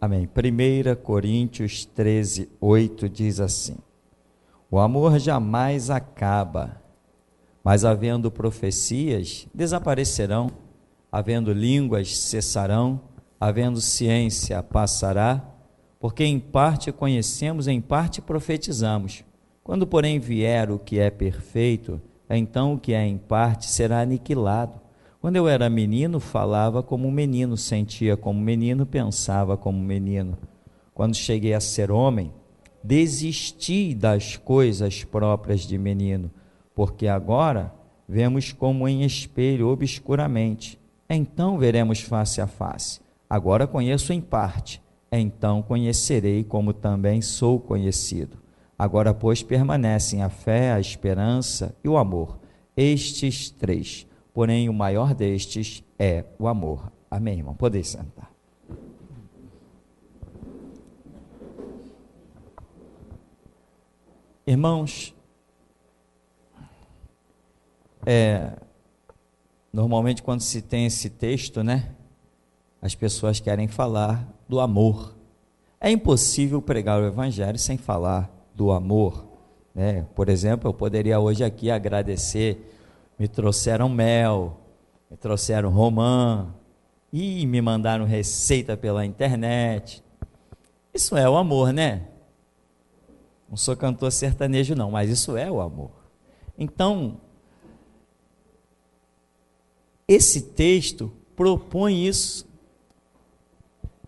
Amém. 1 Coríntios 13, 8 diz assim: o amor jamais acaba, mas havendo profecias, desaparecerão, havendo línguas, cessarão, havendo ciência, passará, porque em parte conhecemos, em parte profetizamos. Quando, porém, vier o que é perfeito, então o que é em parte será aniquilado. Quando eu era menino, falava como menino, sentia como menino, pensava como menino. Quando cheguei a ser homem, desisti das coisas próprias de menino, porque agora vemos como em espelho, obscuramente. Então veremos face a face. Agora conheço em parte, então conhecerei como também sou conhecido. Agora, pois, permanecem a fé, a esperança e o amor, estes três. Porém, o maior destes é o amor. Amém, irmão? Podem sentar. Irmãos, normalmente quando se tem esse texto, né, as pessoas querem falar do amor. É impossível pregar o evangelho sem falar do amor, né? Por exemplo, eu poderia hoje aqui agradecer, me trouxeram mel, me trouxeram romã, e me mandaram receita pela internet. Isso é o amor, né? Não sou cantor sertanejo não, mas isso é o amor. Então, esse texto propõe isso.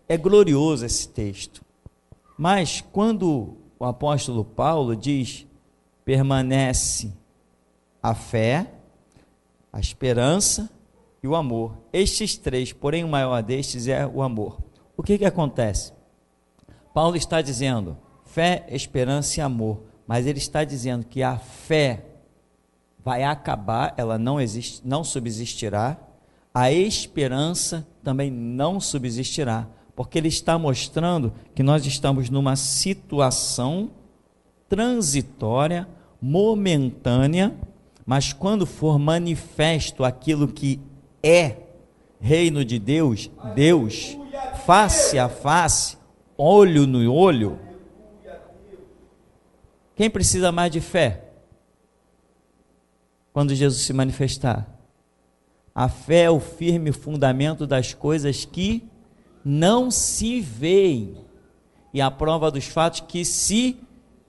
É glorioso esse texto. Mas quando o apóstolo Paulo diz, permanece a fé, a esperança e o amor. Estes três, porém o maior destes é o amor. O que acontece? Paulo está dizendo fé, esperança e amor, mas ele está dizendo que a fé vai acabar, ela não existe, não subsistirá, a esperança também não subsistirá, porque ele está mostrando que nós estamos numa situação transitória, momentânea, mas quando for manifesto aquilo que é reino de Deus, Deus, face a face, olho no olho, quem precisa mais de fé? Quando Jesus se manifestar. A fé é o firme fundamento das coisas que não se veem, e a prova dos fatos que se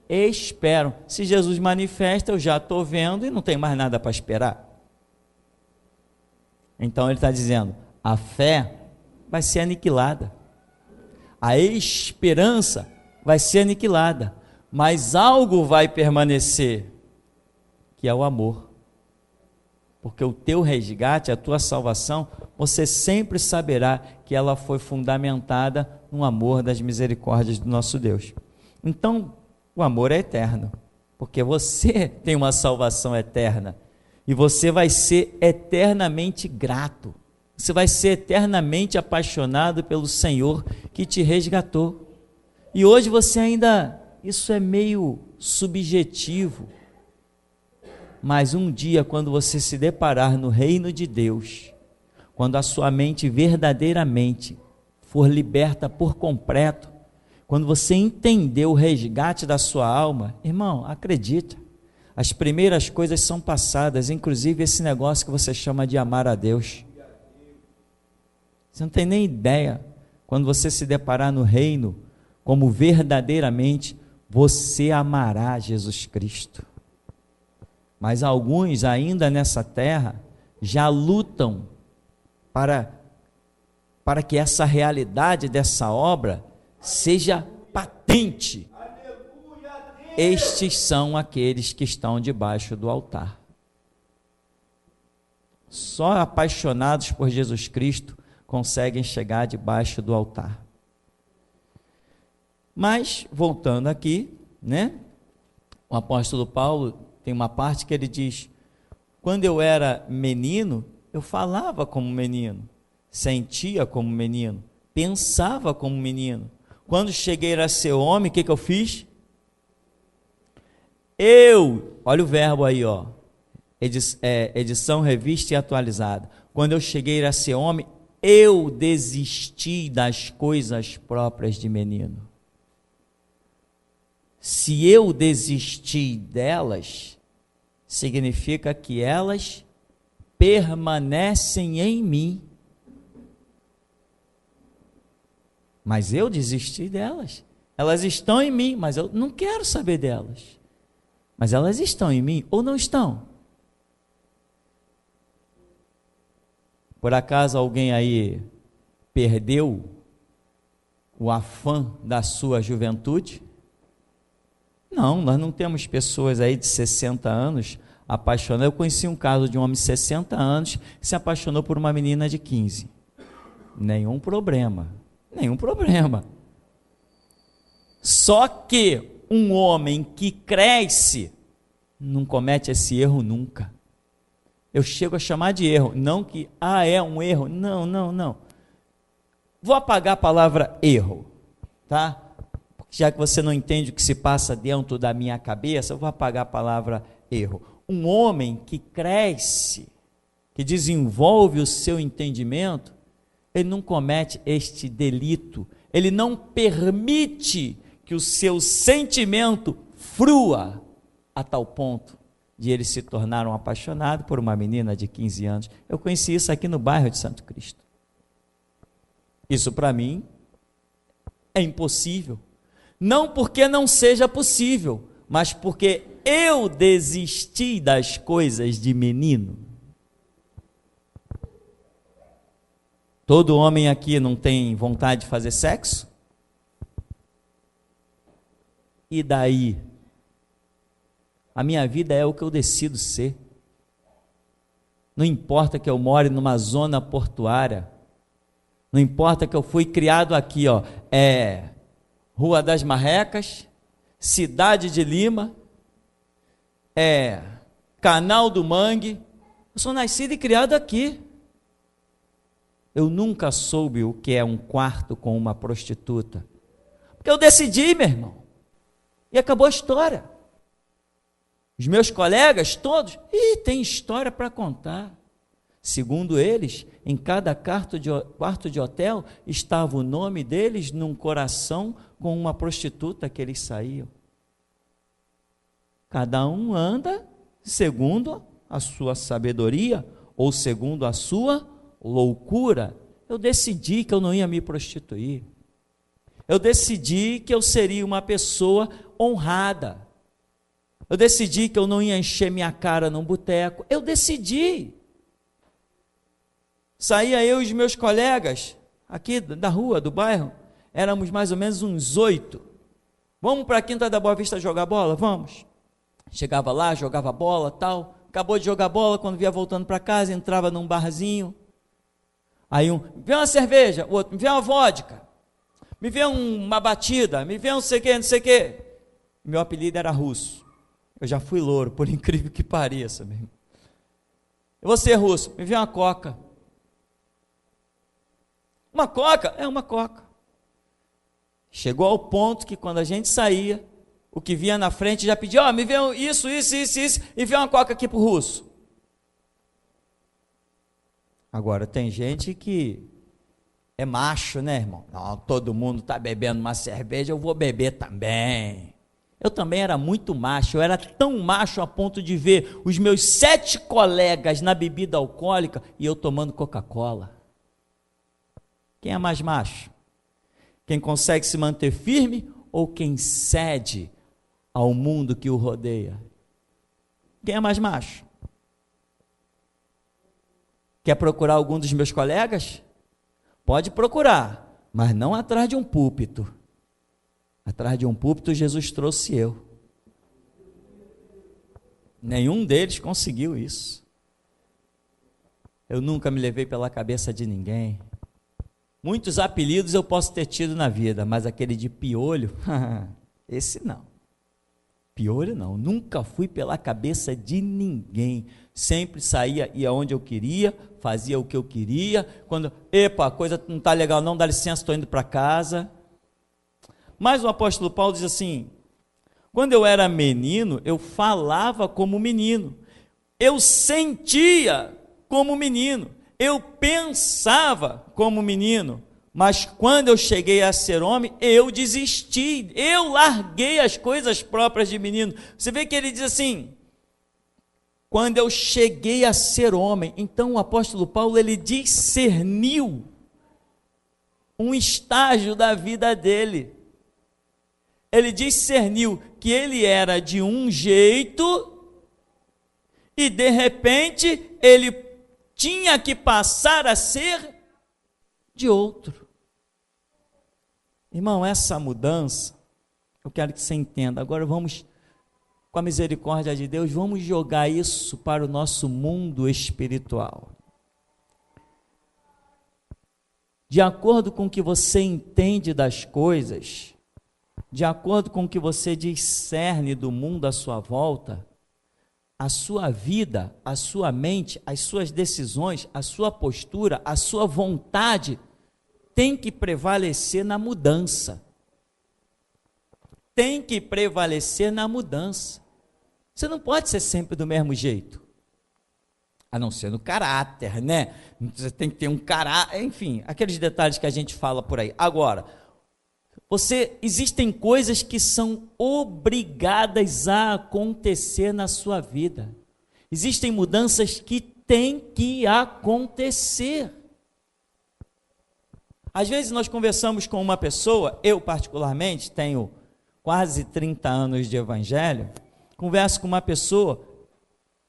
esperam. Se Jesus manifesta, eu já estou vendo e não tem mais nada para esperar. Então ele está dizendo, a fé vai ser aniquilada, a esperança vai ser aniquilada, mas algo vai permanecer, que é o amor. Porque o teu resgate, a tua salvação, você sempre saberá que ela foi fundamentada no amor das misericórdias do nosso Deus. Então, o amor é eterno, porque você tem uma salvação eterna, e você vai ser eternamente grato, você vai ser eternamente apaixonado pelo Senhor que te resgatou. E hoje você ainda, isso é meio subjetivo, mas um dia, quando você se deparar no reino de Deus, quando a sua mente verdadeiramente for liberta por completo, quando você entender o resgate da sua alma, irmão, acredita, as primeiras coisas são passadas, inclusive esse negócio que você chama de amar a Deus. Você não tem nem ideia, quando você se deparar no reino, como verdadeiramente você amará Jesus Cristo. Mas alguns ainda nessa terra já lutam para que essa realidade dessa obra seja patente. Estes são aqueles que estão debaixo do altar. Só apaixonados por Jesus Cristo conseguem chegar debaixo do altar. Mas, voltando aqui, né? O apóstolo Paulo tem uma parte que ele diz, quando eu era menino, eu falava como menino, sentia como menino, pensava como menino. Quando cheguei a ser homem, o que eu fiz? Olha o verbo aí, ó, edição revista e atualizada. Quando eu cheguei a ser homem, eu desisti das coisas próprias de menino. Se eu desisti delas, significa que elas permanecem em mim. Mas eu desisti delas. Elas estão em mim, mas eu não quero saber delas. Mas elas estão em mim ou não estão? Por acaso alguém aí perdeu o afã da sua juventude? Não, nós não temos pessoas aí de 60 anos apaixonadas. Eu conheci um caso de um homem de 60 anos que se apaixonou por uma menina de 15. Nenhum problema. Só que um homem que cresce não comete esse erro nunca. Eu chego a chamar de erro, não que, é um erro, não. Vou apagar a palavra erro, tá? Já que você não entende o que se passa dentro da minha cabeça, eu vou apagar a palavra erro. Um homem que cresce, que desenvolve o seu entendimento, ele não comete este delito, ele não permite que o seu sentimento frua a tal ponto de ele se tornar um apaixonado por uma menina de 15 anos. Eu conheci isso aqui no bairro de Santo Cristo. Isso para mim é impossível. Não porque não seja possível, mas porque eu desisti das coisas de menino. Todo homem aqui não tem vontade de fazer sexo? E daí? A minha vida é o que eu decido ser. Não importa que eu more numa zona portuária, não importa que eu fui criado aqui, Rua das Marrecas, Cidade de Lima, Canal do Mangue, eu sou nascido e criado aqui. Eu nunca soube o que é um quarto com uma prostituta, porque eu decidi, meu irmão, e acabou a história. Os meus colegas todos, tem história para contar. Segundo eles, em cada quarto de hotel estava o nome deles num coração com uma prostituta que eles saíam. Cada um anda segundo a sua sabedoria ou segundo a sua loucura. Eu decidi que eu não ia me prostituir. Eu decidi que eu seria uma pessoa honrada. Eu decidi que eu não ia encher minha cara num boteco. Eu decidi. Saía eu e os meus colegas, aqui da rua, do bairro, éramos mais ou menos uns 8. Vamos para a Quinta da Boa Vista jogar bola? Vamos. Chegava lá, jogava bola, tal. Acabou de jogar bola, quando via voltando para casa, entrava num barzinho. Aí me vê uma cerveja, o outro, me vê uma vodka, me vê uma batida, me vê não sei o quê. Meu apelido era Russo. Eu já fui louro, por incrível que pareça, meu irmão. Você, Russo, me vê uma coca. Uma coca? Uma coca. Chegou ao ponto que quando a gente saía, o que vinha na frente já pedia, me vê isso, e vê uma coca aqui pro Russo. Agora, tem gente que é macho, né, irmão? Não, todo mundo está bebendo uma cerveja, eu vou beber também. Eu também era muito macho, eu era tão macho a ponto de ver os meus 7 colegas na bebida alcoólica e eu tomando Coca-Cola. Quem é mais macho? Quem consegue se manter firme ou quem cede ao mundo que o rodeia? Quem é mais macho? Quer procurar algum dos meus colegas? Pode procurar, mas não atrás de um púlpito. Atrás de um púlpito, Jesus trouxe eu. Nenhum deles conseguiu isso. Eu nunca me levei pela cabeça de ninguém. Muitos apelidos eu posso ter tido na vida, mas aquele de piolho, esse não. Piolho não, nunca fui pela cabeça de ninguém. Sempre saía, ia onde eu queria, fazia o que eu queria. Quando, a coisa não está legal não, dá licença, estou indo para casa. Mas o apóstolo Paulo diz assim, quando eu era menino, eu falava como menino, eu sentia como menino, eu pensava como menino, mas quando eu cheguei a ser homem, eu desisti, eu larguei as coisas próprias de menino. Você vê que ele diz assim, quando eu cheguei a ser homem. Então o apóstolo Paulo, ele discerniu um estágio da vida dele. Ele discerniu que ele era de um jeito e de repente ele tinha que passar a ser de outro. Irmão, essa mudança, eu quero que você entenda. Agora vamos, com a misericórdia de Deus, vamos jogar isso para o nosso mundo espiritual. De acordo com o que você entende das coisas, de acordo com o que você discerne do mundo à sua volta, a sua vida, a sua mente, as suas decisões, a sua postura, a sua vontade tem que prevalecer na mudança. Tem que prevalecer na mudança. Você não pode ser sempre do mesmo jeito. A não ser no caráter, né? Você tem que ter um caráter, enfim, aqueles detalhes que a gente fala por aí. Agora, existem coisas que são obrigadas a acontecer na sua vida. Existem mudanças que têm que acontecer. Às vezes nós conversamos com uma pessoa, eu particularmente tenho quase 30 anos de evangelho, converso com uma pessoa,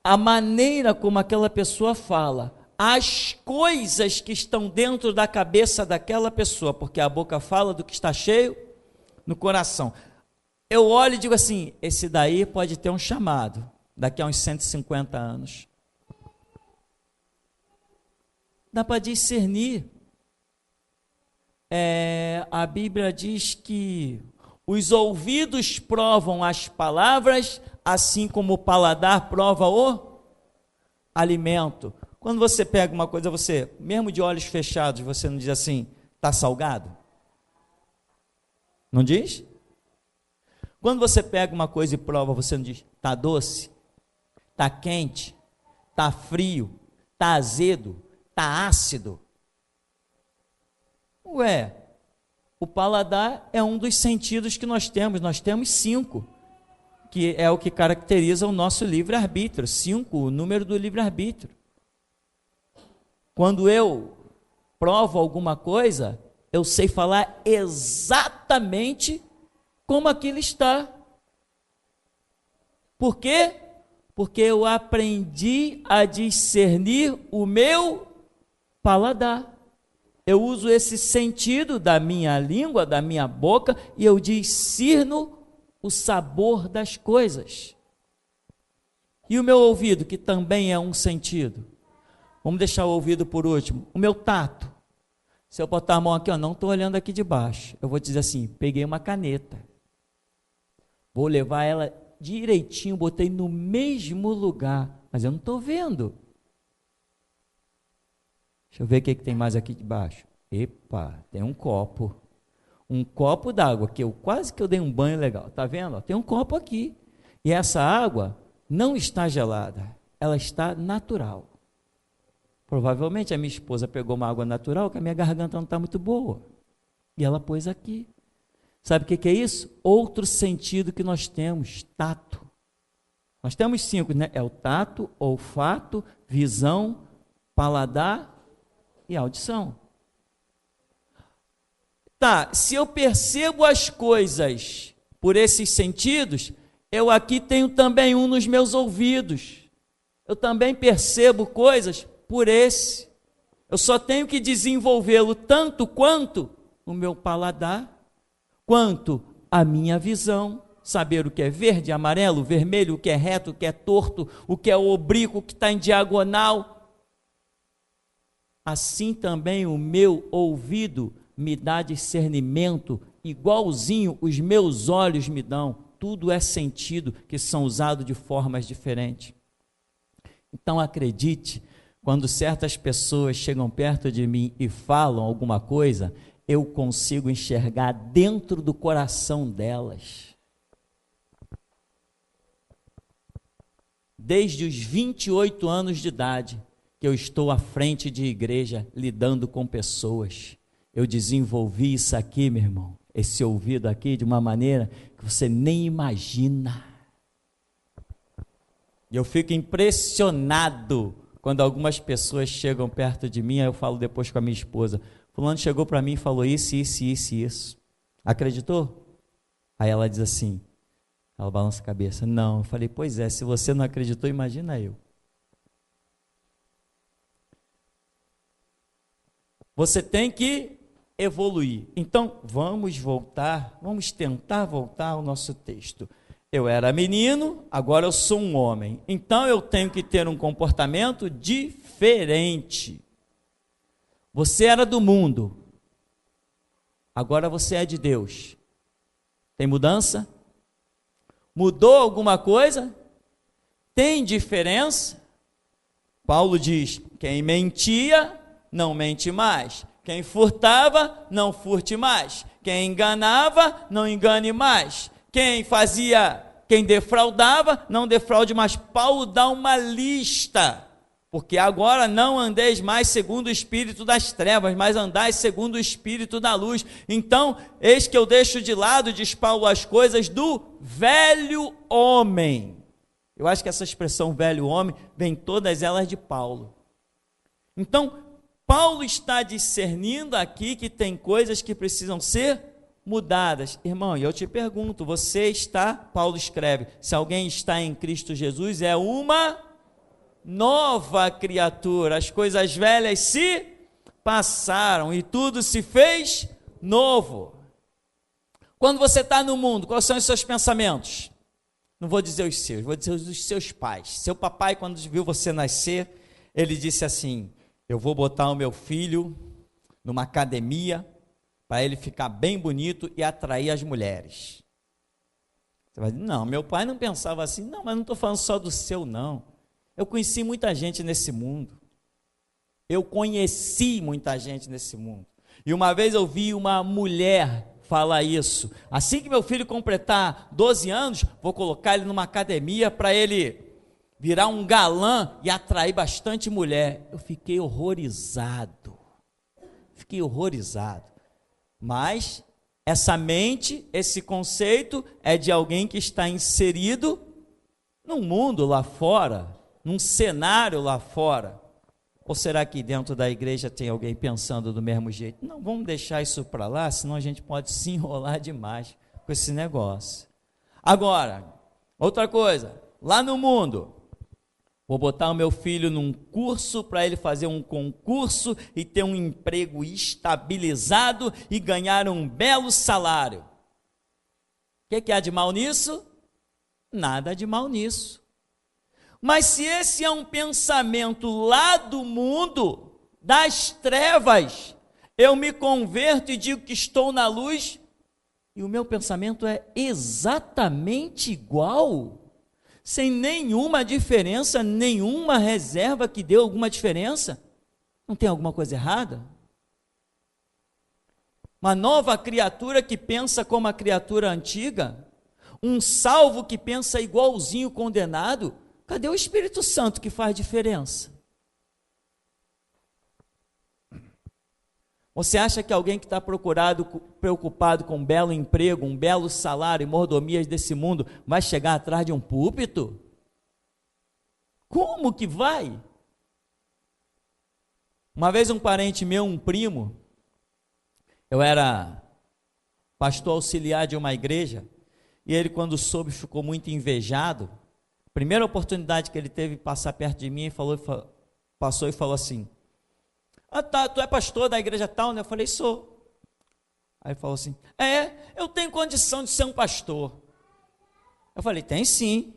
a maneira como aquela pessoa fala, as coisas que estão dentro da cabeça daquela pessoa, porque a boca fala do que está cheio no coração. Eu olho e digo assim, esse daí pode ter um chamado, daqui a uns 150 anos. Dá para discernir. A Bíblia diz que os ouvidos provam as palavras, assim como o paladar prova o alimento. Quando você pega uma coisa, você, mesmo de olhos fechados, você não diz assim, está salgado? Não diz? Quando você pega uma coisa e prova, você não diz, está doce? Está quente? Está frio? Está azedo? Está ácido? Ué, o paladar é um dos sentidos que nós temos 5, que é o que caracteriza o nosso livre-arbítrio, 5, o número do livre-arbítrio. Quando eu provo alguma coisa, eu sei falar exatamente como aquilo está. Por quê? Porque eu aprendi a discernir o meu paladar. Eu uso esse sentido da minha língua, da minha boca, e eu discerno o sabor das coisas. E o meu ouvido, que também é um sentido. Vamos deixar o ouvido por último. O meu tato. Se eu botar a mão aqui, não estou olhando aqui de baixo. Eu vou dizer assim, peguei uma caneta. Vou levar ela direitinho, botei no mesmo lugar. Mas eu não estou vendo. Deixa eu ver o que tem mais aqui de baixo. Epa, tem um copo. Um copo d'água, que quase que eu dei um banho legal. Está vendo? Tem um copo aqui. E essa água não está gelada. Ela está natural. Provavelmente a minha esposa pegou uma água natural, que a minha garganta não está muito boa. E ela pôs aqui. Sabe o que é isso? Outro sentido que nós temos, tato. Nós temos 5, né? É o tato, olfato, visão, paladar e audição. Tá, se eu percebo as coisas por esses sentidos, eu aqui tenho também um nos meus ouvidos. Eu também percebo coisas por esse. Eu só tenho que desenvolvê-lo tanto quanto o meu paladar, quanto a minha visão, saber o que é verde, amarelo, vermelho, o que é reto, o que é torto, o que é oblíquo, o que está em diagonal. Assim também o meu ouvido me dá discernimento, igualzinho os meus olhos me dão. Tudo é sentido que são usados de formas diferentes. Então acredite, quando certas pessoas chegam perto de mim e falam alguma coisa, eu consigo enxergar dentro do coração delas. Desde os 28 anos de idade, que eu estou à frente de igreja, lidando com pessoas. Eu desenvolvi isso aqui, meu irmão, esse ouvido aqui, de uma maneira que você nem imagina. E eu fico impressionado quando algumas pessoas chegam perto de mim, aí eu falo depois com a minha esposa, fulano chegou para mim e falou isso, isso, isso e isso. Acreditou? Aí ela diz assim, ela balança a cabeça, não. Eu falei, pois é, se você não acreditou, imagina eu. Você tem que evoluir. Então, vamos tentar voltar ao nosso texto. Eu era menino, agora eu sou um homem. Então, eu tenho que ter um comportamento diferente. Você era do mundo, agora você é de Deus. Tem mudança? Mudou alguma coisa? Tem diferença? Paulo diz, quem mentia, não mente mais. Quem furtava, não furte mais. Quem enganava, não engane mais. Quem defraudava, não defraude mais. Paulo dá uma lista, porque agora não andeis mais segundo o espírito das trevas, mas andais segundo o espírito da luz. Então, eis que eu deixo de lado, diz Paulo, as coisas do velho homem. Eu acho que essa expressão velho homem, vem todas elas de Paulo. Então, Paulo está discernindo aqui que tem coisas que precisam ser mudadas. Irmão, e eu te pergunto, Paulo escreve, se alguém está em Cristo Jesus, é uma nova criatura. As coisas velhas se passaram e tudo se fez novo. Quando você está no mundo, quais são os seus pensamentos? Não vou dizer os seus, vou dizer os dos seus pais. Seu papai, quando viu você nascer, ele disse assim, eu vou botar o meu filho numa academia para ele ficar bem bonito e atrair as mulheres. Você vai dizer, não, meu pai não pensava assim. Não, mas não estou falando só do seu, não. Eu conheci muita gente nesse mundo. E uma vez eu vi uma mulher falar isso. Assim que meu filho completar 12 anos, vou colocar ele numa academia para ele virar um galã e atrair bastante mulher. Eu fiquei horrorizado. Mas essa mente, esse conceito é de alguém que está inserido num mundo lá fora, num cenário lá fora. Ou será que dentro da igreja tem alguém pensando do mesmo jeito? Não, vamos deixar isso para lá, senão a gente pode se enrolar demais com esse negócio. Agora, outra coisa, lá no mundo, vou botar o meu filho num curso para ele fazer um concurso e ter um emprego estabilizado e ganhar um belo salário. O que há de mal nisso? Nada de mal nisso. Mas se esse é um pensamento lá do mundo, das trevas, eu me converto e digo que estou na luz, e o meu pensamento é exatamente igual, sem nenhuma diferença, nenhuma reserva que deu alguma diferença, não tem alguma coisa errada? Uma nova criatura que pensa como a criatura antiga, um salvo que pensa igualzinho o condenado, cadê o Espírito Santo que faz diferença? Você acha que alguém que está preocupado com um belo emprego, um belo salário e mordomias desse mundo, vai chegar atrás de um púlpito? Como que vai? Uma vez um parente meu, um primo, eu era pastor auxiliar de uma igreja, e ele, quando soube, ficou muito invejado. Primeira oportunidade que ele teve de passar perto de mim, passou e falou assim, tá, tu é pastor da igreja tal, né? Eu falei, sou. Aí ele falou assim, eu tenho condição de ser um pastor. Eu falei, tem sim.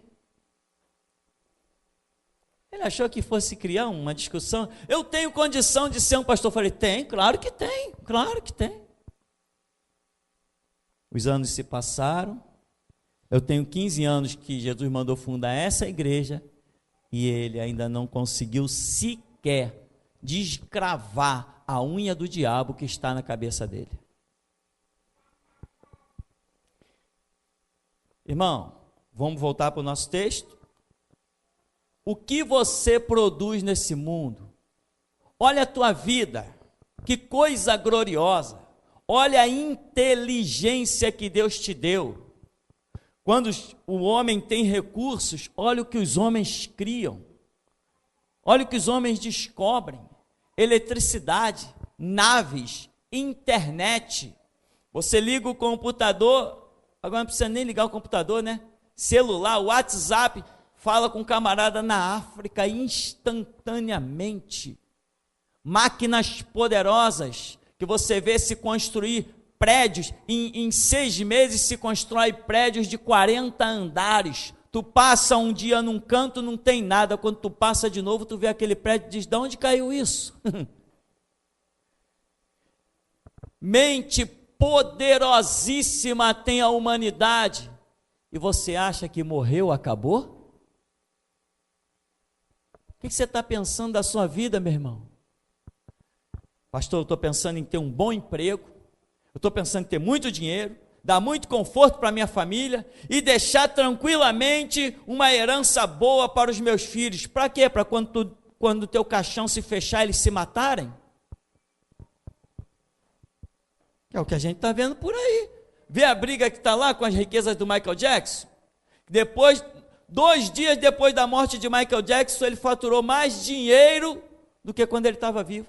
Ele achou que fosse criar uma discussão. Eu tenho condição de ser um pastor. Eu falei, tem, claro que tem, claro que tem. Os anos se passaram. Eu tenho 15 anos que Jesus mandou fundar essa igreja e ele ainda não conseguiu sequer descravar a unha do diabo que está na cabeça dele. Irmão, vamos voltar para o nosso texto? O que você produz nesse mundo Olha a tua vida, que coisa gloriosa. Olha a inteligência que Deus te deu. Quando o homem tem recursos, olha o que os homens criam. Olha o que os homens descobrem. Eletricidade, naves, internet. Você liga o computador, agora não precisa nem ligar o computador, né? Celular, WhatsApp, fala com um camarada na África instantaneamente. Máquinas poderosas, que você vê se construir prédios, em 6 meses se constrói prédios de 40 andares. Tu passa um dia num canto, não tem nada, quando tu passa de novo, tu vê aquele prédio e diz, de onde caiu isso? Mente poderosíssima tem a humanidade, e você acha que morreu, acabou? O que você está pensando da sua vida, meu irmão? Pastor, eu estou pensando em ter um bom emprego, eu estou pensando em ter muito dinheiro, dar muito conforto para a minha família e deixar tranquilamente uma herança boa para os meus filhos. Para quê? Para quando o teu caixão se fechar, eles se matarem? É o que a gente está vendo por aí. Vê a briga que está lá com as riquezas do Michael Jackson? Depois, 2 dias depois da morte de Michael Jackson, ele faturou mais dinheiro do que quando ele estava vivo.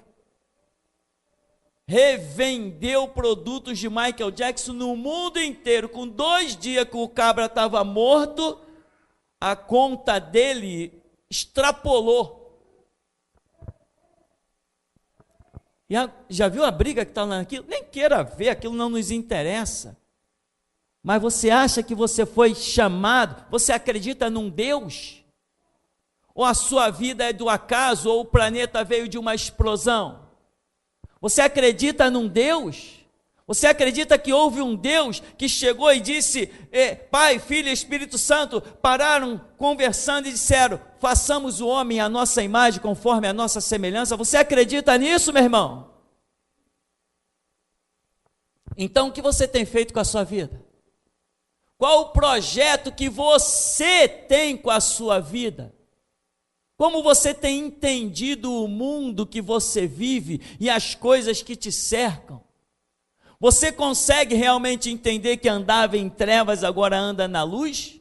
Revendeu produtos de Michael Jackson no mundo inteiro. Com 2 dias que o cabra estava morto, a conta dele extrapolou. Já viu a briga que está naquilo? Nem queira ver, aquilo não nos interessa. Mas você acha que você foi chamado? Você acredita num Deus? Ou a sua vida é do acaso? Ou o planeta veio de uma explosão? Você acredita num Deus? Você acredita que houve um Deus que chegou e disse, Pai, Filho e Espírito Santo, pararam conversando e disseram, façamos o homem à nossa imagem, conforme a nossa semelhança? Você acredita nisso, meu irmão? Então, o que você tem feito com a sua vida? Qual o projeto que você tem com a sua vida? Como você tem entendido o mundo que você vive e as coisas que te cercam? Você consegue realmente entender que andava em trevas, agora anda na luz?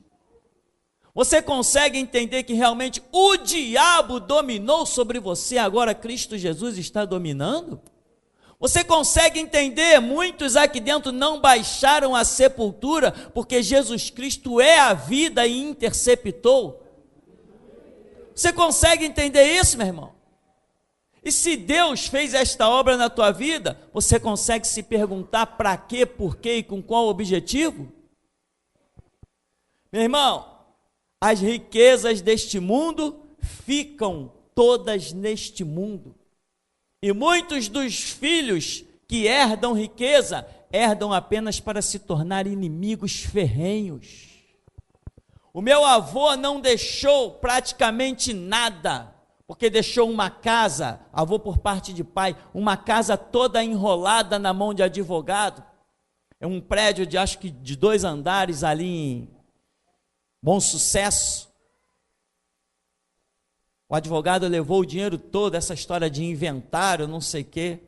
Você consegue entender que realmente o diabo dominou sobre você, agora Cristo Jesus está dominando? Você consegue entender? Muitos aqui dentro não baixaram a sepultura, porque Jesus Cristo é a vida e interceptou. Você consegue entender isso, meu irmão? E se Deus fez esta obra na tua vida, você consegue se perguntar para quê, por quê e com qual objetivo? Meu irmão, as riquezas deste mundo ficam todas neste mundo. E muitos dos filhos que herdam riqueza, herdam apenas para se tornar inimigos ferrenhos. O meu avô não deixou praticamente nada, porque deixou uma casa, avô por parte de pai, uma casa toda enrolada na mão de advogado. É um prédio de, acho que de 2 andares ali em Bom Sucesso. O advogado levou o dinheiro todo, essa história de inventário, não sei o quê.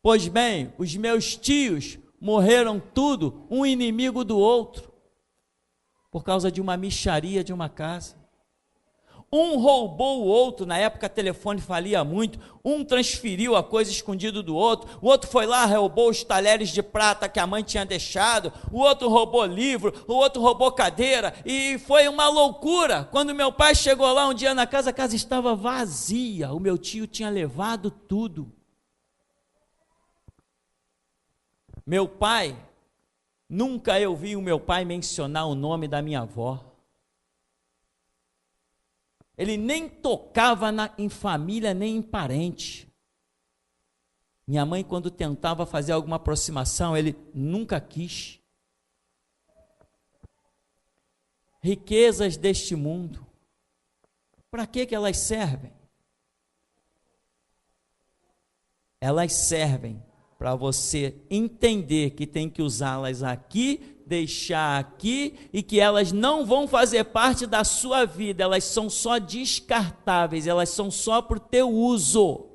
Pois bem, os meus tios morreram tudo, um inimigo do outro, por causa de uma mixaria de uma casa. Um roubou o outro, na época o telefone falia muito, um transferiu a coisa escondida do outro, o outro foi lá, roubou os talheres de prata que a mãe tinha deixado, o outro roubou livro, o outro roubou cadeira, e foi uma loucura. Quando meu pai chegou lá um dia na casa, a casa estava vazia, o meu tio tinha levado tudo. Meu pai, nunca eu vi o meu pai mencionar o nome da minha avó. Ele nem tocava em família, nem em parente. Minha mãe, quando tentava fazer alguma aproximação, ele nunca quis. Riquezas deste mundo, para que elas servem? Elas servem para você entender que tem que usá-las aqui, deixar aqui, e que elas não vão fazer parte da sua vida, elas são só descartáveis, elas são só para o teu uso.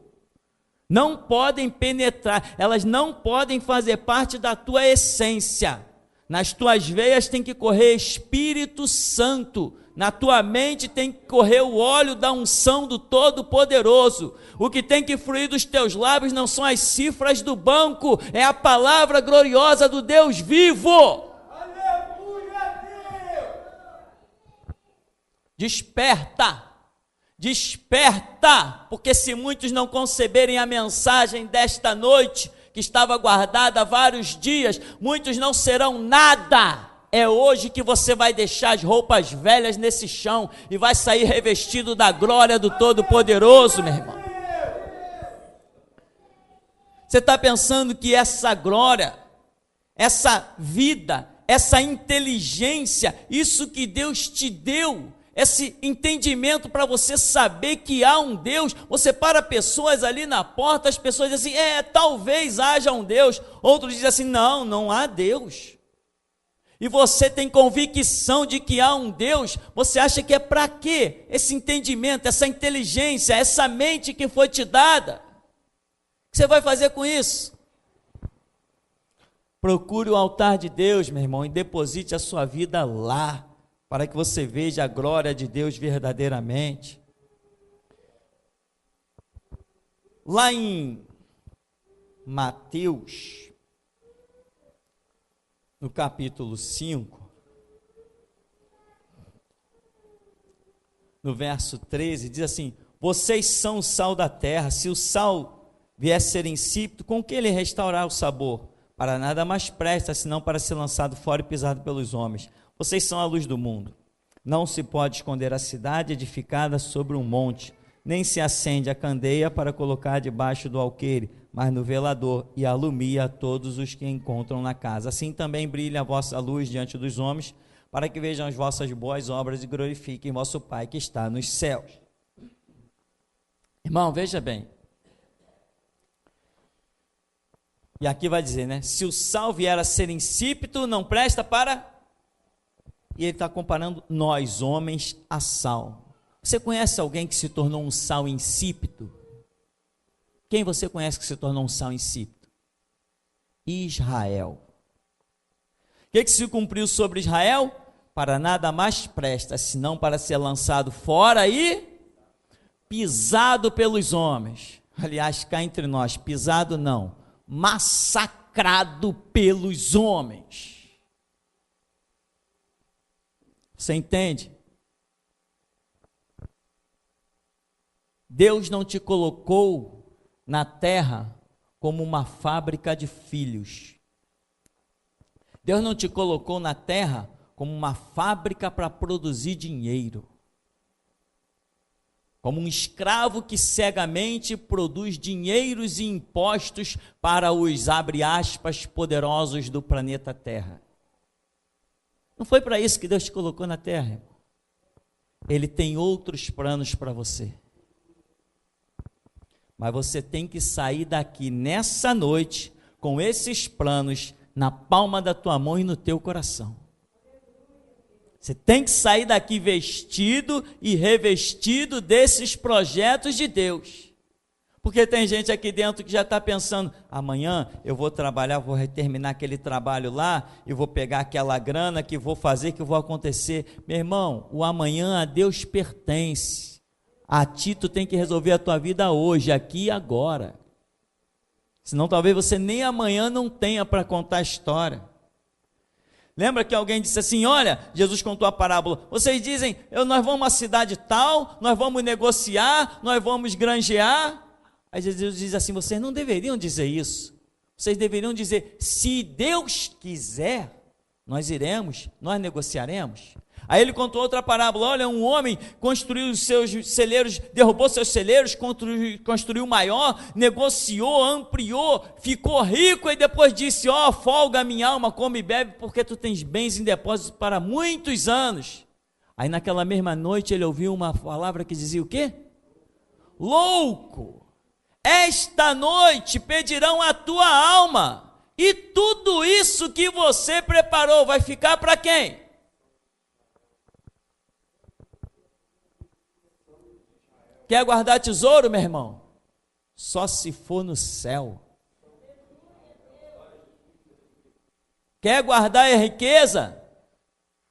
não podem penetrar, elas não podem fazer parte da tua essência. Nas tuas veias tem que correr Espírito Santo, na tua mente tem que correr o óleo da unção do Todo-Poderoso. O que tem que fluir dos teus lábios não são as cifras do banco, é a palavra gloriosa do Deus vivo. Aleluia, Deus! Desperta, desperta, porque se muitos não conceberem a mensagem desta noite, que estava guardada há vários dias, muitos não serão nada. É hoje que você vai deixar as roupas velhas nesse chão e vai sair revestido da glória do Todo-Poderoso, meu irmão. Você está pensando que essa glória, essa vida, essa inteligência, isso que Deus te deu, esse entendimento para você saber que há um Deus, você para pessoas ali na porta, as pessoas dizem assim, talvez haja um Deus, outros dizem assim, não, não há Deus. E você tem convicção de que há um Deus, você acha que é para quê? Esse entendimento, essa inteligência, essa mente que foi te dada. O que você vai fazer com isso? Procure o altar de Deus, meu irmão, e deposite a sua vida lá, para que você veja a glória de Deus verdadeiramente. Lá em Mateus, no capítulo 5, no verso 13, diz assim, vocês são o sal da terra, se o sal vier a ser insípido, com que ele restaurar o sabor? Para nada mais presta, senão para ser lançado fora e pisado pelos homens. Vocês são a luz do mundo. Não se pode esconder a cidade edificada sobre um monte, nem se acende a candeia para colocar debaixo do alqueire, mas no velador, e alumia a todos os que encontram na casa. Assim também brilha a vossa luz diante dos homens, para que vejam as vossas boas obras e glorifiquem vosso Pai que está nos céus. Irmão, veja bem. E aqui vai dizer, né? Se o sal vier a ser insípido, não presta para... E ele está comparando nós, homens, a sal. Você conhece alguém que se tornou um sal insípido? Quem você conhece que se tornou um sal insípido? Israel. O que se cumpriu sobre Israel? Para nada mais presta, senão para ser lançado fora e pisado pelos homens. Aliás, cá entre nós, pisado não, massacrado pelos homens. Você entende? Deus não te colocou na terra como uma fábrica de filhos. Deus não te colocou na terra como uma fábrica para produzir dinheiro. Como um escravo que cegamente produz dinheiros e impostos para os, abre aspas, poderosos do planeta Terra. Não foi para isso que Deus te colocou na terra, irmão. Ele tem outros planos para você. Mas você tem que sair daqui nessa noite com esses planos na palma da tua mão e no teu coração. Você tem que sair daqui vestido e revestido desses projetos de Deus. Porque tem gente aqui dentro que já está pensando, amanhã eu vou trabalhar, vou terminar aquele trabalho lá, e vou pegar aquela grana que vou fazer, que vou acontecer. Meu irmão, o amanhã a Deus pertence. A ti tu tem que resolver a tua vida hoje, aqui e agora. Senão talvez você nem amanhã não tenha para contar a história. Lembra que alguém disse assim, olha, Jesus contou a parábola, vocês dizem, nós vamos a uma cidade tal, nós vamos negociar, nós vamos granjear. Aí Jesus diz assim, vocês não deveriam dizer isso, vocês deveriam dizer, se Deus quiser, nós iremos, nós negociaremos. Aí ele contou outra parábola, olha, um homem construiu os seus celeiros, derrubou seus celeiros, construiu maior, negociou, ampliou, ficou rico e depois disse, folga minha alma, come e bebe, porque tu tens bens em depósito para muitos anos. Aí naquela mesma noite ele ouviu uma palavra que dizia o quê? Louco! Esta noite pedirão a tua alma, e tudo isso que você preparou vai ficar para quem? Quer guardar tesouro, meu irmão? só se for no céu. Quer guardar a riqueza?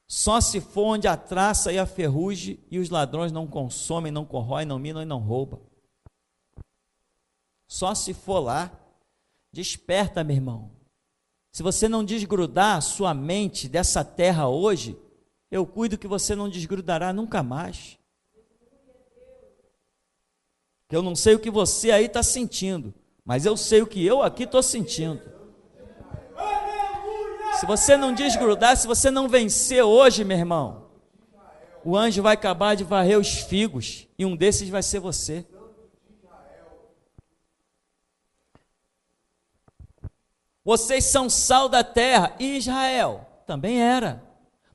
Só se for onde a traça e a ferrugem e os ladrões não consomem, não corroem, não minam e não roubam. Só se for lá. Desperta, meu irmão. Se você não desgrudar a sua mente dessa terra hoje, eu cuido que você não desgrudará nunca mais. Eu não sei o que você aí está sentindo, mas eu sei o que eu aqui estou sentindo. Se você não desgrudar, se você não vencer hoje, meu irmão, o anjo vai acabar de varrer os figos, e um desses vai ser você. Vocês são sal da terra, e Israel também era,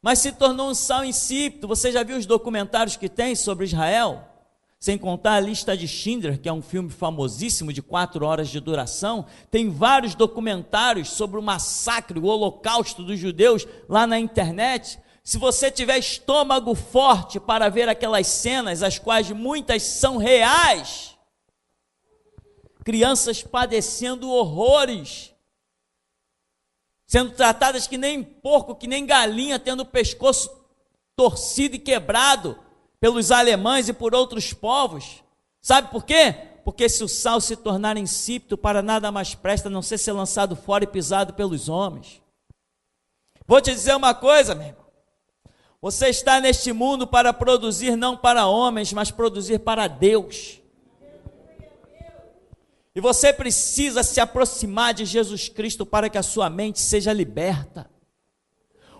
mas se tornou um sal insípido. Você já viu os documentários que tem sobre Israel? Sem contar a lista de Schindler, que é um filme famosíssimo de 4 horas de duração. Tem vários documentários sobre o massacre, o holocausto dos judeus lá na internet. Se você tiver estômago forte para ver aquelas cenas, as quais muitas são reais, crianças padecendo horrores, sendo tratadas que nem porco, que nem galinha, tendo o pescoço torcido e quebrado pelos alemães e por outros povos. Sabe por quê? Porque se o sal se tornar insípido, para nada mais presta, a não ser lançado fora e pisado pelos homens. Vou te dizer uma coisa, meu irmão. Você está neste mundo para produzir não para homens, mas produzir para Deus. E você precisa se aproximar de Jesus Cristo para que a sua mente seja liberta.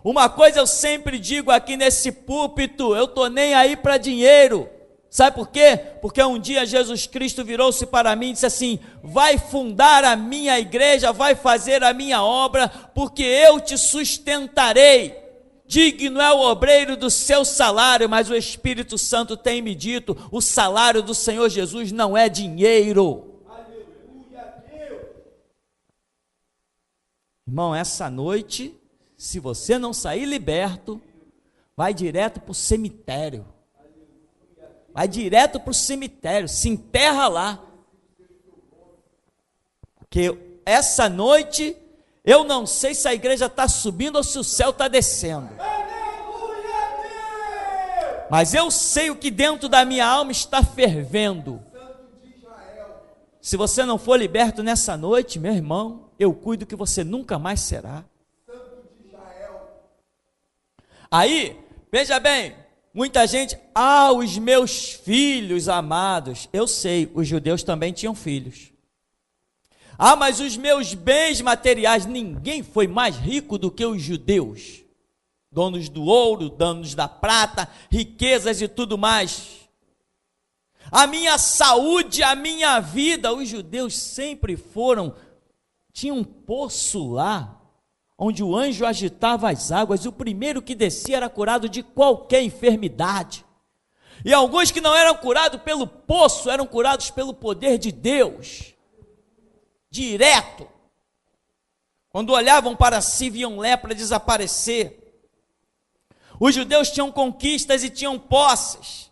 Uma coisa eu sempre digo aqui nesse púlpito: eu estou nem aí para dinheiro. Sabe por quê? Porque um dia Jesus Cristo virou-se para mim e disse assim: vai fundar a minha igreja, vai fazer a minha obra, porque eu te sustentarei. Digno é o obreiro do seu salário, mas o Espírito Santo tem me dito: o salário do Senhor Jesus não é dinheiro. Irmão, essa noite, se você não sair liberto, vai direto para o cemitério. Vai direto para o cemitério, se enterra lá. Porque essa noite, eu não sei se a igreja está subindo ou se o céu está descendo. Mas eu sei o que dentro da minha alma está fervendo. Se você não for liberto nessa noite, meu irmão, eu cuido que você nunca mais será. Aí, veja bem, muita gente, os meus filhos amados. Eu sei, os judeus também tinham filhos. Mas os meus bens materiais, ninguém foi mais rico do que os judeus. Donos do ouro, donos da prata, riquezas e tudo mais. A minha saúde, a minha vida, os judeus sempre tinham um poço lá, onde o anjo agitava as águas, e o primeiro que descia era curado de qualquer enfermidade. E alguns que não eram curados pelo poço, eram curados pelo poder de Deus, direto. Quando olhavam para si, viam lepra desaparecer. Os judeus tinham conquistas e tinham posses.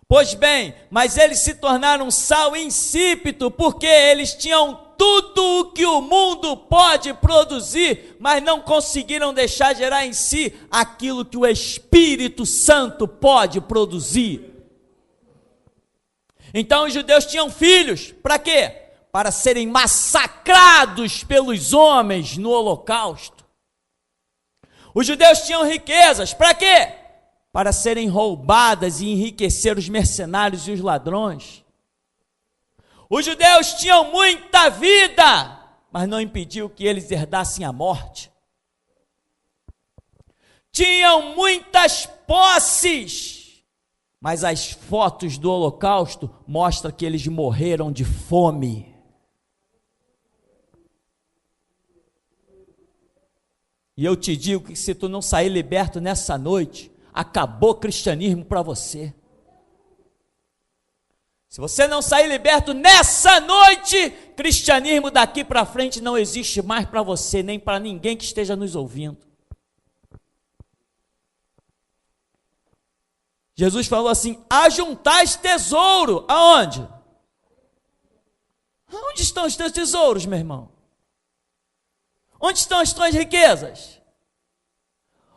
Pois bem, mas eles se tornaram sal insípido, porque eles tinham tudo o que o mundo pode produzir, mas não conseguiram deixar gerar em si aquilo que o Espírito Santo pode produzir. Então os judeus tinham filhos, para quê? Para serem massacrados pelos homens no holocausto. Os judeus tinham riquezas, para quê? Para serem roubadas e enriquecer os mercenários e os ladrões. Os judeus tinham muita vida, mas não impediu que eles herdassem a morte. Tinham muitas posses, mas as fotos do holocausto mostram que eles morreram de fome. E eu te digo que se tu não sair liberto nessa noite, acabou o cristianismo para você. Se você não sair liberto nessa noite, cristianismo daqui para frente não existe mais para você, nem para ninguém que esteja nos ouvindo. Jesus falou assim: ajuntais tesouro, aonde? Onde estão os teus tesouros, meu irmão? Onde estão as tuas riquezas?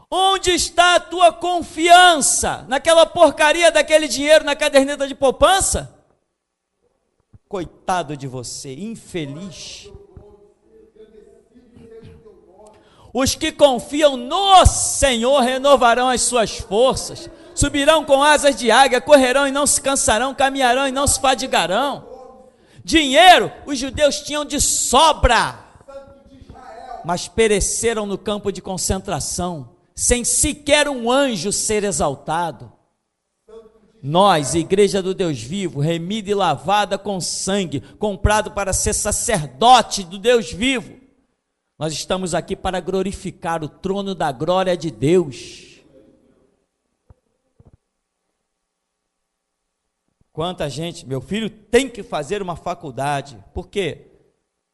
Onde está a tua confiança? Naquela porcaria daquele dinheiro na caderneta de poupança? Coitado de você, infeliz. Os que confiam no Senhor renovarão as suas forças, subirão com asas de águia, correrão e não se cansarão, caminharão e não se fadigarão. Dinheiro os judeus tinham de sobra, mas pereceram no campo de concentração, sem sequer um anjo ser exaltado. Nós, igreja do Deus vivo, remida e lavada com sangue, comprado para ser sacerdote do Deus vivo, nós estamos aqui para glorificar o trono da glória de Deus. Quanta gente, meu filho tem que fazer uma faculdade. Por quê?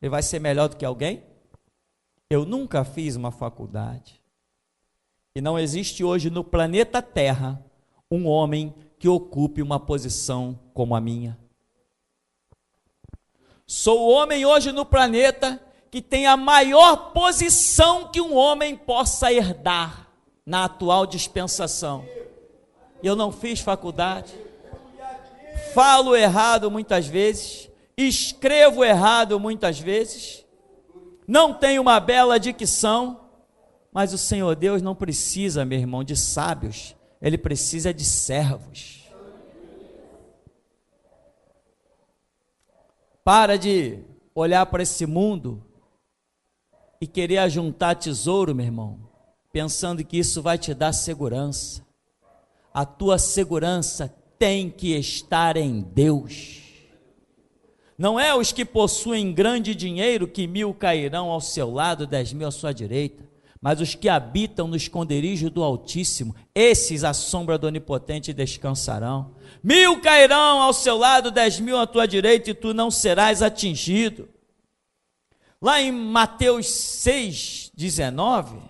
Ele vai ser melhor do que alguém? Eu nunca fiz uma faculdade. E não existe hoje no planeta Terra um homem que ocupe uma posição como a minha. Sou o homem hoje no planeta que tem a maior posição que um homem possa herdar na atual dispensação. Eu não fiz faculdade, falo errado muitas vezes, escrevo errado muitas vezes, não tenho uma bela dicção, mas o Senhor Deus não precisa, meu irmão, de sábios, Ele precisa de servos. Para de olhar para esse mundo e querer ajuntar tesouro, meu irmão, pensando que isso vai te dar segurança. A tua segurança tem que estar em Deus. Não é os que possuem grande dinheiro que 1.000 cairão ao seu lado, 10.000 à sua direita, mas os que habitam no esconderijo do Altíssimo, esses à sombra do Onipotente descansarão. 1.000 cairão ao seu lado, 10.000 à tua direita, e tu não serás atingido. Lá em Mateus 6,19,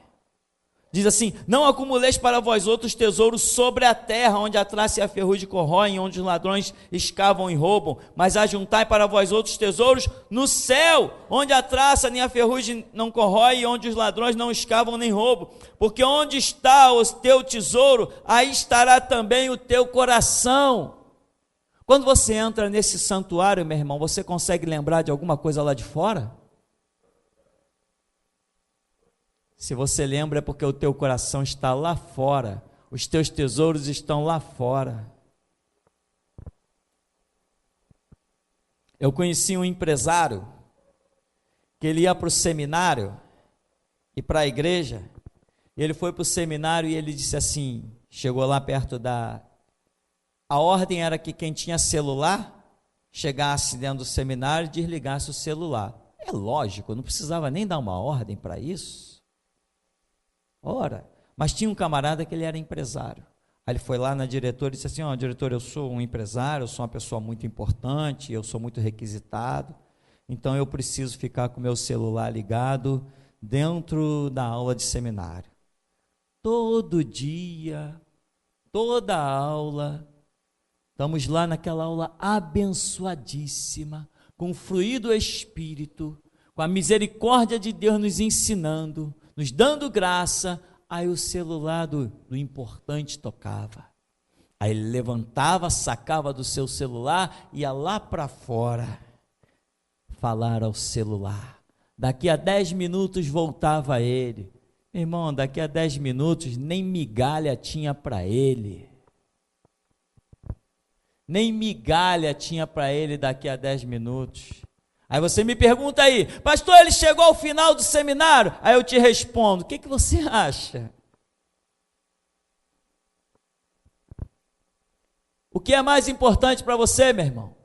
diz assim: não acumuleis para vós outros tesouros sobre a terra, onde a traça e a ferrugem corroem, onde os ladrões escavam e roubam, mas ajuntai para vós outros tesouros no céu, onde a traça nem a ferrugem não corrói, e onde os ladrões não escavam nem roubam, porque onde está o teu tesouro, aí estará também o teu coração. Quando você entra nesse santuário, meu irmão, você consegue lembrar de alguma coisa lá de fora? Se você lembra é porque o teu coração está lá fora, os teus tesouros estão lá fora. Eu conheci um empresário que ele ia para o seminário e para a igreja, e ele foi para o seminário e ele disse assim, chegou lá perto a ordem era que quem tinha celular chegasse dentro do seminário e desligasse o celular. É lógico, não precisava nem dar uma ordem para isso. Ora, mas tinha um camarada que ele era empresário. Aí ele foi lá na diretora e disse assim: diretor, eu sou um empresário, eu sou uma pessoa muito importante, eu sou muito requisitado, então eu preciso ficar com o meu celular ligado dentro da aula de seminário. Todo dia, toda aula, estamos lá naquela aula abençoadíssima, com o fluir do Espírito, com a misericórdia de Deus nos ensinando, nos dando graça. Aí o celular do importante tocava. Aí ele levantava, sacava do seu celular, ia lá para fora falar ao celular. Daqui a 10 minutos voltava ele. Irmão, daqui a 10 minutos nem migalha tinha para ele. Nem migalha tinha para ele daqui a 10 minutos. Aí você me pergunta aí: pastor, ele chegou ao final do seminário? Aí eu te respondo: o que você acha? O que é mais importante para você, meu irmão?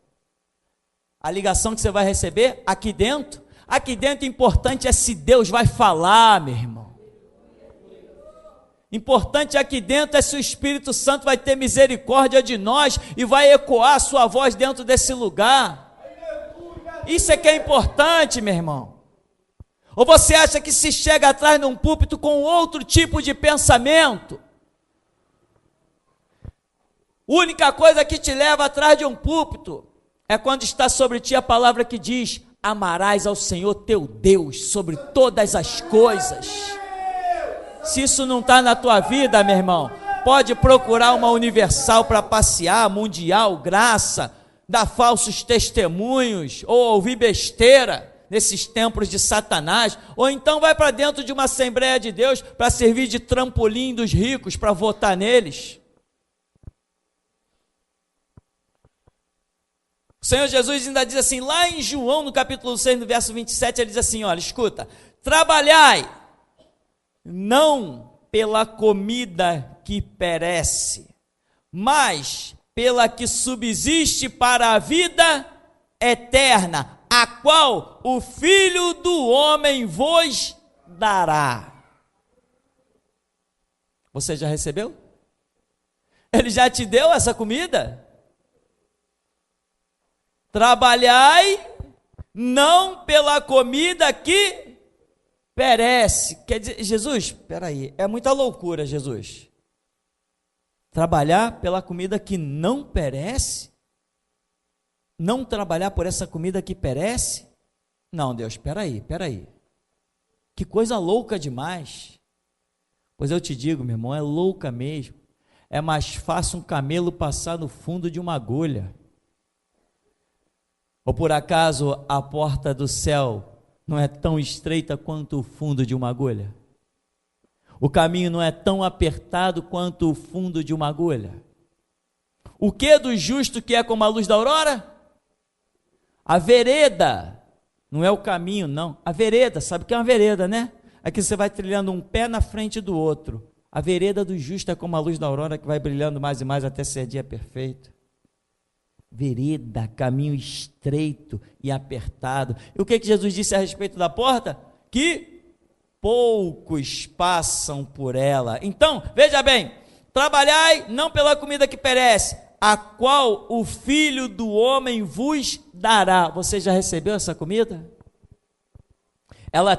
A ligação que você vai receber aqui dentro? Aqui dentro importante é se Deus vai falar, meu irmão. Importante aqui dentro é se o Espírito Santo vai ter misericórdia de nós e vai ecoar a sua voz dentro desse lugar. Isso é que é importante, meu irmão. Ou você acha que se chega atrás de um púlpito com outro tipo de pensamento? Única coisa que te leva atrás de um púlpito É quando está sobre ti a palavra que diz: amarás ao Senhor teu Deus sobre todas as coisas. Se isso não está na tua vida, meu irmão, pode procurar uma Universal para passear, Mundial, Graça, dar falsos testemunhos, ou ouvir besteira nesses templos de Satanás, ou então vai para dentro de uma Assembleia de Deus para servir de trampolim dos ricos, para votar neles. O Senhor Jesus ainda diz assim, lá em João, no capítulo 6, no verso 27, ele diz assim, olha, escuta, trabalhai, não pela comida que perece, mas pela que subsiste para a vida eterna, a qual o Filho do Homem vos dará. Você já recebeu? Ele já te deu essa comida? Trabalhai não pela comida que perece. Quer dizer, Jesus, espera aí, é muita loucura, Jesus. Trabalhar pela comida que não perece? Não trabalhar por essa comida que perece? Não, Deus, espera aí. Que coisa louca demais. Pois eu te digo, meu irmão, é louca mesmo. É mais fácil um camelo passar no fundo de uma agulha. Ou por acaso a porta do céu não é tão estreita quanto o fundo de uma agulha? O caminho não é tão apertado quanto o fundo de uma agulha? O que do justo que é como a luz da aurora? A vereda, não é o caminho não, a vereda, sabe o que é uma vereda, né? Aqui você vai trilhando um pé na frente do outro. A vereda do justo é como a luz da aurora que vai brilhando mais e mais até ser dia perfeito. Vereda, caminho estreito e apertado. E o que Jesus disse a respeito da porta? Que poucos passam por ela. Então, veja bem, trabalhai não pela comida que perece, a qual o Filho do Homem vos dará. Você já recebeu essa comida? Ela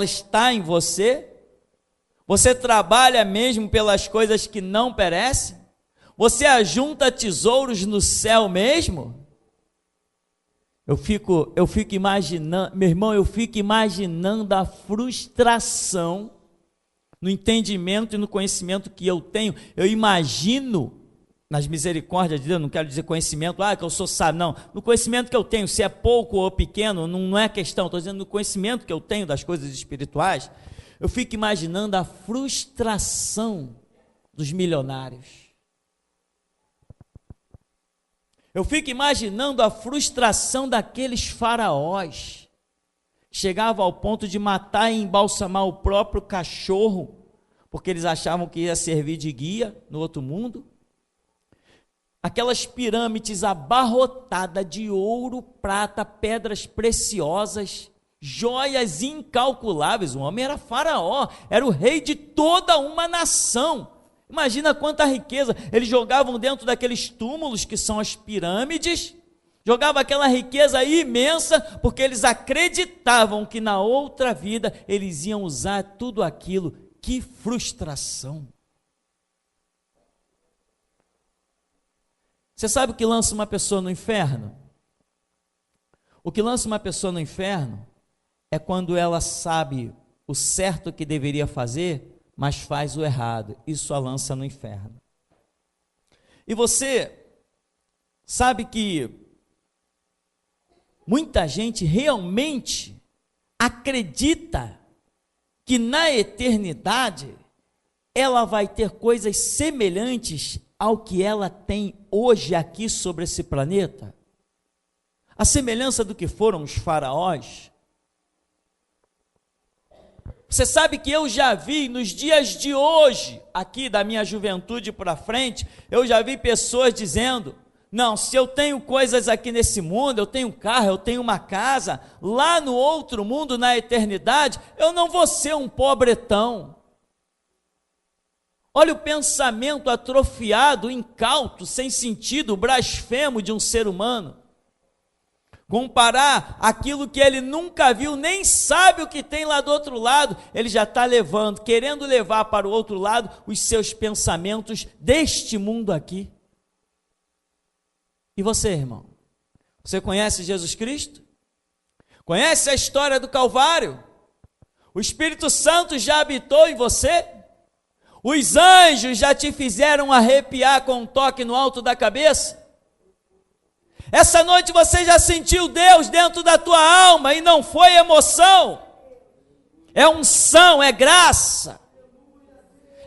está em você? Você trabalha mesmo pelas coisas que não perecem? Você ajunta tesouros no céu mesmo? Eu fico imaginando, meu irmão, eu fico imaginando a frustração no entendimento e no conhecimento que eu tenho. Eu imagino, nas misericórdias de Deus, não quero dizer conhecimento, que eu sou sábio, não. No conhecimento que eu tenho, se é pouco ou pequeno, não é questão, estou dizendo no conhecimento que eu tenho das coisas espirituais, eu fico imaginando a frustração dos milionários. Eu fico imaginando a frustração daqueles faraós. Chegava ao ponto de matar e embalsamar o próprio cachorro, porque eles achavam que ia servir de guia no outro mundo. Aquelas pirâmides abarrotadas de ouro, prata, pedras preciosas, joias incalculáveis. O homem era faraó, era o rei de toda uma nação. Imagina quanta riqueza. Eles jogavam dentro daqueles túmulos que são as pirâmides, jogavam aquela riqueza imensa, porque eles acreditavam que na outra vida eles iam usar tudo aquilo. Que frustração! Você sabe o que lança uma pessoa no inferno? O que lança uma pessoa no inferno é quando ela sabe o certo que deveria fazer, mas faz o errado. Isso a lança no inferno. E você sabe que muita gente realmente acredita que na eternidade ela vai ter coisas semelhantes ao que ela tem hoje aqui sobre esse planeta? A semelhança do que foram os faraós. Você sabe que eu já vi nos dias de hoje, aqui da minha juventude para frente, eu já vi pessoas dizendo, não, se eu tenho coisas aqui nesse mundo, eu tenho um carro, eu tenho uma casa, lá no outro mundo, na eternidade, eu não vou ser um pobretão. Olha o pensamento atrofiado, incauto, sem sentido, blasfemo de um ser humano. Comparar aquilo que ele nunca viu, nem sabe o que tem lá do outro lado, ele já está levando, querendo levar para o outro lado os seus pensamentos deste mundo aqui. E você, irmão? Você conhece Jesus Cristo? Conhece a história do Calvário? O Espírito Santo já habitou em você? Os anjos já te fizeram arrepiar com um toque no alto da cabeça? Essa noite você já sentiu Deus dentro da tua alma e não foi emoção? É unção, é graça,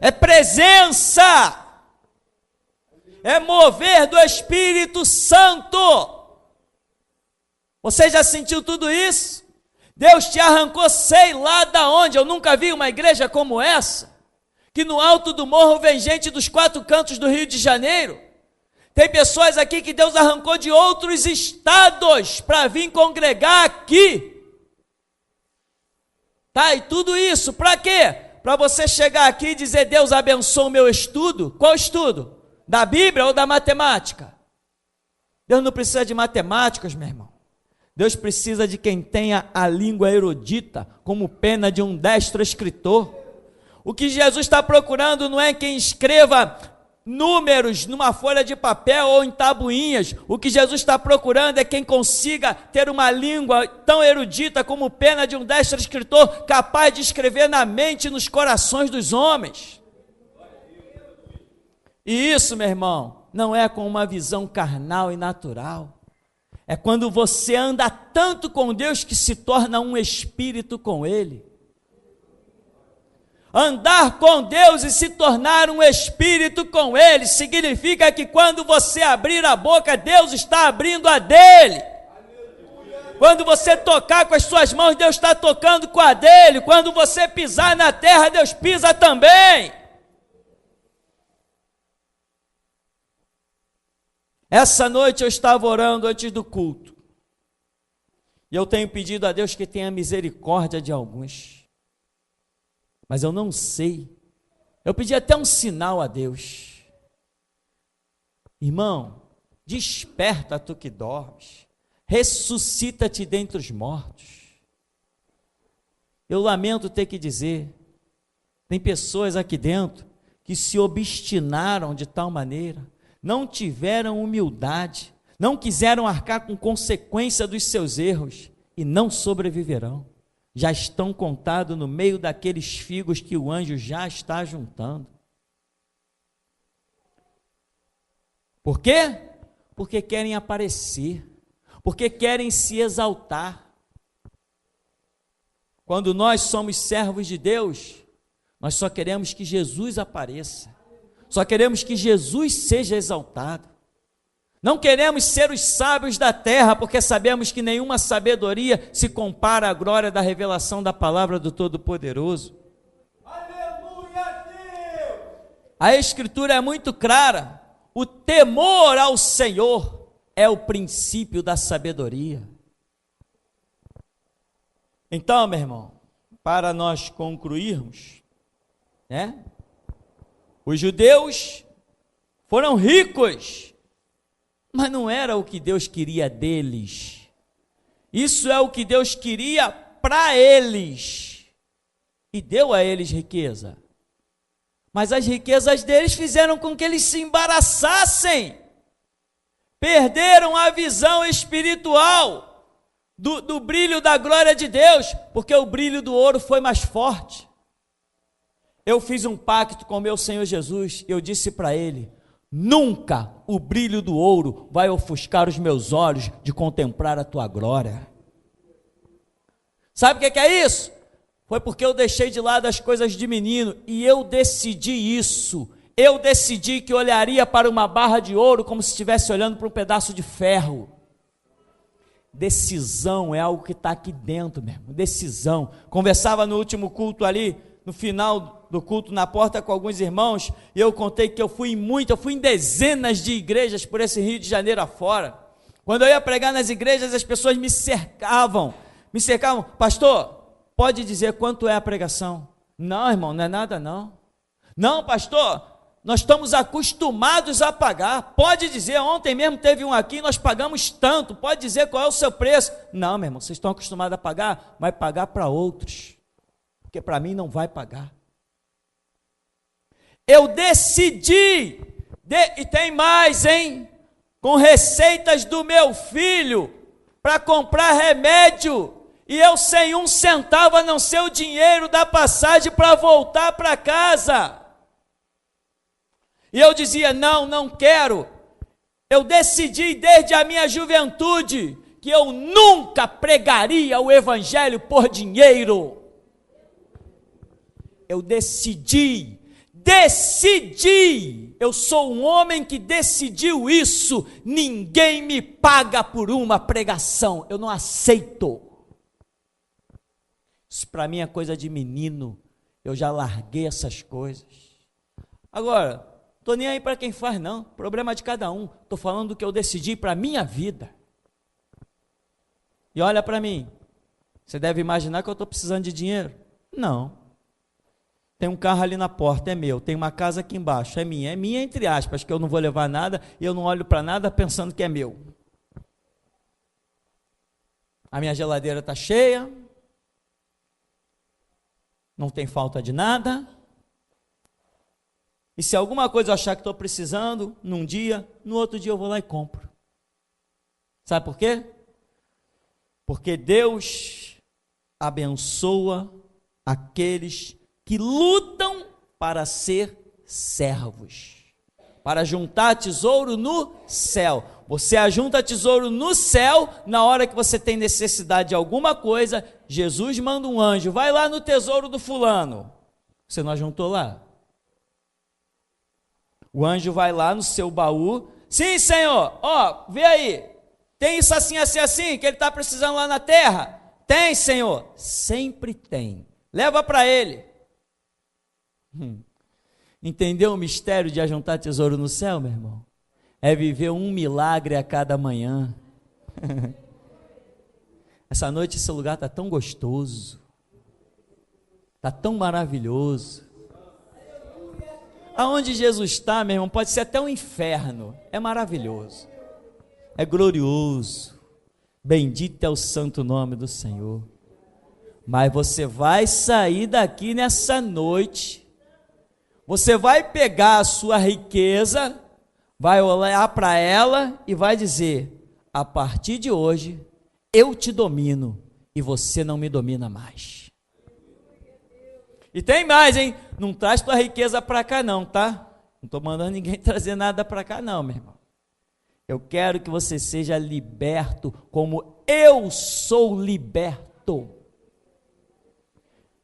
é presença, é mover do Espírito Santo. Você já sentiu tudo isso? Deus te arrancou, sei lá da onde. Eu nunca vi uma igreja como essa, que no alto do morro vem gente dos 4 cantos do Rio de Janeiro. Tem pessoas aqui que Deus arrancou de outros estados para vir congregar aqui. Tá, e tudo isso para quê? Para você chegar aqui e dizer: Deus abençoe o meu estudo. Qual estudo? Da Bíblia ou da matemática? Deus não precisa de matemáticos, meu irmão. Deus precisa de quem tenha a língua erudita, como pena de um destro escritor. O que Jesus está procurando não é quem escreva números numa folha de papel ou em tabuinhas. O que Jesus está procurando é quem consiga ter uma língua tão erudita como pena de um destro escritor, capaz de escrever na mente e nos corações dos homens. E isso, meu irmão, não é com uma visão carnal e natural. É quando você anda tanto com Deus que se torna um espírito com Ele. Andar com Deus e se tornar um espírito com Ele significa que quando você abrir a boca, Deus está abrindo a dele. Quando você tocar com as suas mãos, Deus está tocando com a dele. Quando você pisar na terra, Deus pisa também. Essa noite eu estava orando antes do culto, e eu tenho pedido a Deus que tenha misericórdia de alguns, mas eu não sei, eu pedi até um sinal a Deus. Irmão, desperta tu que dormes, ressuscita-te dentre os mortos. Eu lamento ter que dizer, tem pessoas aqui dentro que se obstinaram de tal maneira, não tiveram humildade, não quiseram arcar com consequência dos seus erros e não sobreviverão. Já estão contados no meio daqueles figos que o anjo já está juntando. Por quê? Porque querem aparecer, porque querem se exaltar. Quando nós somos servos de Deus, nós só queremos que Jesus apareça. Só queremos que Jesus seja exaltado. Não queremos ser os sábios da terra, porque sabemos que nenhuma sabedoria se compara à glória da revelação da palavra do Todo-Poderoso. Aleluia, Deus! A Escritura é muito clara. O temor ao Senhor é o princípio da sabedoria. Então, meu irmão, para nós concluirmos, né? Os judeus foram ricos, mas não era o que Deus queria deles. Isso é o que Deus queria para eles, e deu a eles riqueza. Mas as riquezas deles fizeram com que eles se embaraçassem, perderam a visão espiritual do brilho da glória de Deus, porque o brilho do ouro foi mais forte. Eu fiz um pacto com meu Senhor Jesus, e eu disse para Ele: nunca o brilho do ouro vai ofuscar os meus olhos de contemplar a Tua glória. Sabe o que é isso? Foi porque eu deixei de lado as coisas de menino, e eu decidi isso. Eu decidi que olharia para uma barra de ouro como se estivesse olhando para um pedaço de ferro. Decisão é algo que está aqui dentro mesmo, decisão. Conversava no último culto ali, no final do culto, na porta com alguns irmãos, e eu contei que eu fui em dezenas de igrejas por esse Rio de Janeiro afora. Quando eu ia pregar nas igrejas, as pessoas me cercavam, pastor, pode dizer quanto é a pregação? Não, irmão, não é nada não. Não, pastor, nós estamos acostumados a pagar, pode dizer, ontem mesmo teve um aqui, nós pagamos tanto, pode dizer qual é o seu preço? Não, meu irmão, vocês estão acostumados a pagar, vai pagar para outros, porque para mim não vai pagar. Eu decidi, e tem mais, hein? com receitas do meu filho para comprar remédio, e eu sem um centavo a não ser o dinheiro da passagem para voltar para casa. E eu dizia: não, não quero. Eu decidi desde a minha juventude que eu nunca pregaria o evangelho por dinheiro. Eu decidi, eu sou um homem que decidiu isso. Ninguém me paga por uma pregação, eu não aceito. Isso para mim é coisa de menino, eu já larguei essas coisas. Agora, estou nem aí para quem faz não, problema de cada um. Estou falando do que eu decidi para a minha vida. E olha para mim, você deve imaginar que eu estou precisando de dinheiro? Não. Tem um carro ali na porta, é meu. Tem uma casa aqui embaixo, é minha entre aspas, que eu não vou levar nada e eu não olho para nada pensando que é meu. A minha geladeira está cheia, não tem falta de nada. E se alguma coisa eu achar que estou precisando, num dia, no outro dia eu vou lá e compro. Sabe por quê? Porque Deus abençoa aqueles que lutam para ser servos, para juntar tesouro no céu. Você ajunta tesouro no céu, na hora que você tem necessidade de alguma coisa, Jesus manda um anjo, vai lá no tesouro do fulano. Você não ajuntou lá? O anjo vai lá no seu baú, sim, Senhor, vê aí, tem isso assim, assim, assim, que ele está precisando lá na terra? Tem, Senhor, sempre tem, leva para ele. Entendeu o mistério de ajuntar tesouro no céu, meu irmão? É viver um milagre a cada manhã. Essa noite esse lugar está tão gostoso, está tão maravilhoso. Aonde Jesus está, meu irmão, pode ser até um inferno, é maravilhoso, é glorioso, bendito é o santo nome do Senhor. Mas você vai sair daqui nessa noite, você vai pegar a sua riqueza, vai olhar para ela e vai dizer: a partir de hoje eu te domino e você não me domina mais. E tem mais, hein? Não traz tua riqueza para cá não, tá? Não estou mandando ninguém trazer nada para cá não, meu irmão. Eu quero que você seja liberto como eu sou liberto.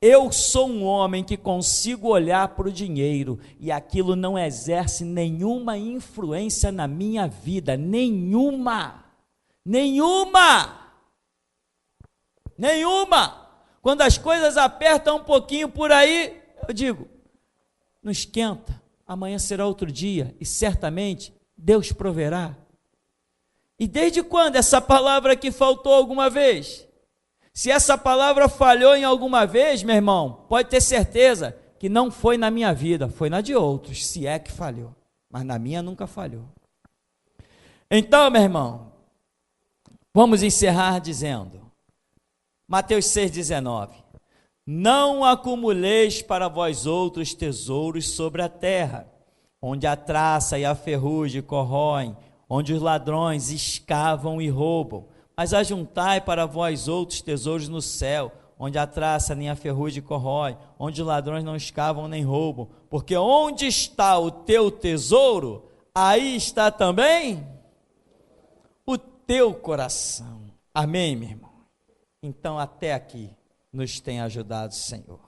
Eu sou um homem que consigo olhar para o dinheiro e aquilo não exerce nenhuma influência na minha vida, nenhuma. Quando as coisas apertam um pouquinho por aí, eu digo: não esquenta, amanhã será outro dia e certamente Deus proverá. E desde quando essa palavra aqui faltou alguma vez? Se essa palavra falhou em alguma vez, meu irmão, pode ter certeza que não foi na minha vida, foi na de outros, se é que falhou, mas na minha nunca falhou. Então, meu irmão, vamos encerrar dizendo, Mateus 6,19: não acumuleis para vós outros tesouros sobre a terra, onde a traça e a ferrugem corroem, onde os ladrões escavam e roubam, mas ajuntai para vós outros tesouros no céu, onde a traça nem a ferrugem corrói, onde os ladrões não escavam nem roubam, porque onde está o teu tesouro, aí está também o teu coração. Amém, meu irmão? Então até aqui nos tem ajudado o Senhor.